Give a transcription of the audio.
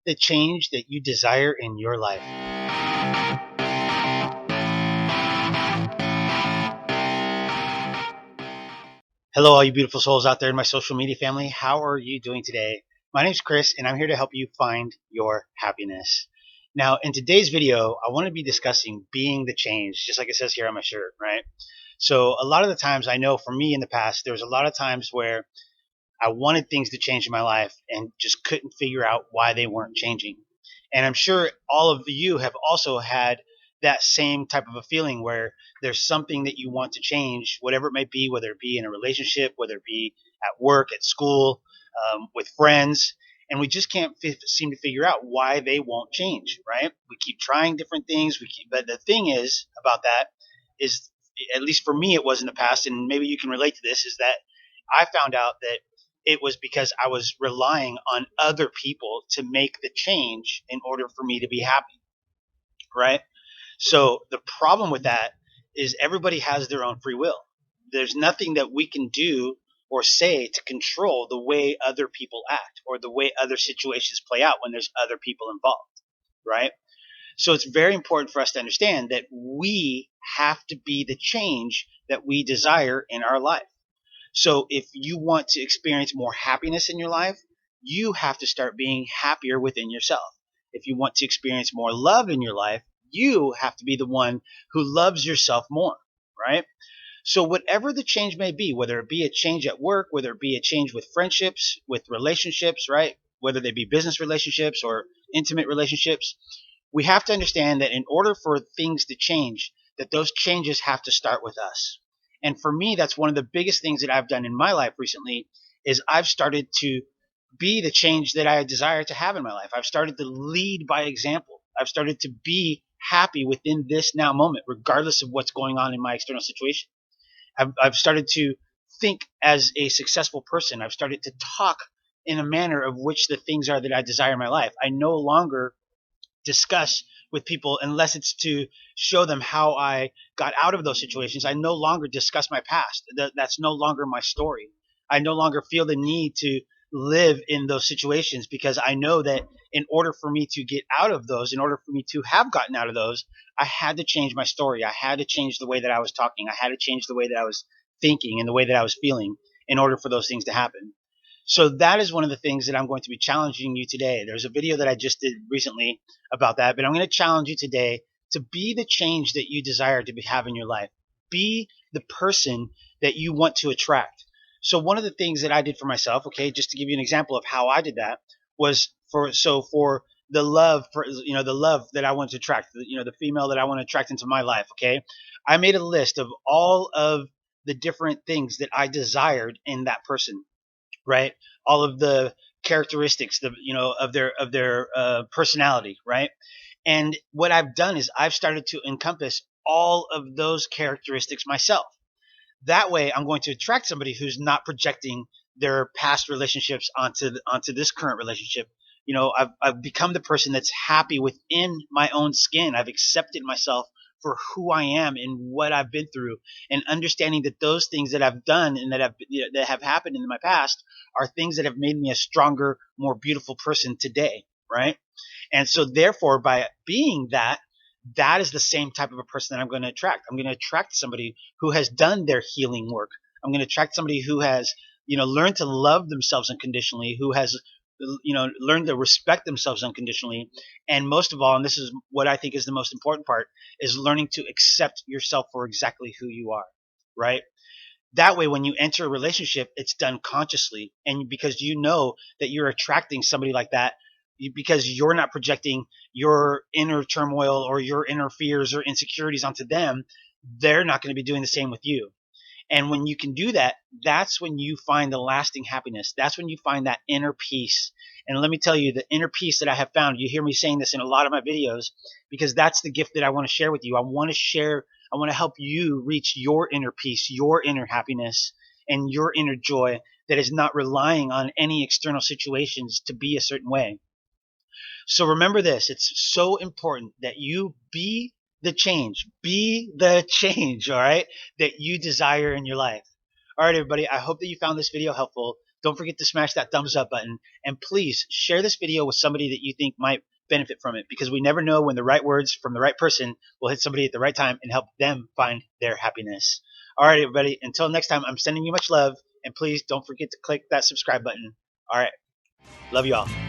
the change that you desire in your life. Hello, all you beautiful souls out there in my social media family. How are you doing today? My name's Chris, and I'm here to help you find your happiness. Now, in today's video, I want to be discussing being the change, just like it says here on my shirt, right? So, a lot of the times, I know for me in the past, there was a lot of times where I wanted things to change in my life and just couldn't figure out why they weren't changing. And I'm sure all of you have also had that same type of a feeling where there's something that you want to change, whatever it might be, whether it be in a relationship, whether it be at work, at school, with friends, and we just can't seem to figure out why they won't change, right? We keep trying different things. But the thing is about that is, at least for me, it was in the past, and maybe you can relate to this, is that I found out that it was because I was relying on other people to make the change in order for me to be happy, right? So the problem with that is everybody has their own free will. There's nothing that we can do or say to control the way other people act or the way other situations play out when there's other people involved, right? So it's very important for us to understand that we have to be the change that we desire in our life. So if you want to experience more happiness in your life, you have to start being happier within yourself. If you want to experience more love in your life, you have to be the one who loves yourself more, right? So whatever the change may be, whether it be a change at work, whether it be a change with friendships, with relationships, right? Whether they be business relationships or intimate relationships, we have to understand that in order for things to change, that those changes have to start with us. And for me, that's one of the biggest things that I've done in my life recently is I've started to be the change that I desire to have in my life. I've started to lead by example. I've started to be happy within this now moment, regardless of what's going on in my external situation. I've started to think as a successful person. I've started to talk in a manner of which the things are that I desire in my life. I no longer discuss with people unless it's to show them how I got out of those situations. I no longer discuss my past. That's no longer my story. I no longer feel the need to live in those situations because I know that in order for me to get out of those, in order for me to have gotten out of those, I had to change my story. I had to change the way that I was talking. I had to change the way that I was thinking and the way that I was feeling in order for those things to happen. So that is one of the things that I'm going to be challenging you today. There's a video that I just did recently about that, but I'm going to challenge you today to be the change that you desire to have in your life. Be the person that you want to attract. So one of the things that I did for myself, okay, just to give you an example of how I did that, was for the love, for the love that I want to attract, the female that I want to attract into my life, okay? I made a list of all of the different things that I desired in that person, right? All of the characteristics, of their personality, right? And what I've done is I've started to encompass all of those characteristics myself. That way, I'm going to attract somebody who's not projecting their past relationships onto this current relationship. I've become the person that's happy within my own skin. I've accepted myself for who I am and what I've been through, and understanding that those things that I've done and that have happened in my past are things that have made me a stronger, more beautiful person today, right? And so, therefore, by being that, that is the same type of a person that I'm going to attract. I'm going to attract somebody who has done their healing work. I'm going to attract somebody who has, learned to love themselves unconditionally, who has, learned to respect themselves unconditionally. And most of all, and this is what I think is the most important part, is learning to accept yourself for exactly who you are, right? That way, when you enter a relationship, it's done consciously. And because you know that you're attracting somebody like that, because you're not projecting your inner turmoil or your inner fears or insecurities onto them, they're not going to be doing the same with you. And when you can do that, that's when you find the lasting happiness. That's when you find that inner peace. And let me tell you, the inner peace that I have found, you hear me saying this in a lot of my videos, because that's the gift that I want to share with you. I want to help you reach your inner peace, your inner happiness, and your inner joy that is not relying on any external situations to be a certain way. So remember this, it's so important that you be the change, all right, that you desire in your life. All right, everybody, I hope that you found this video helpful. don't forget to smash that thumbs up button. And please share this video with somebody that you think might benefit from it, because we never know when the right words from the right person will hit somebody at the right time and help them find their happiness. All right, everybody. Until next time, I'm sending you much love. And please don't forget to click that subscribe button. All right. Love you all.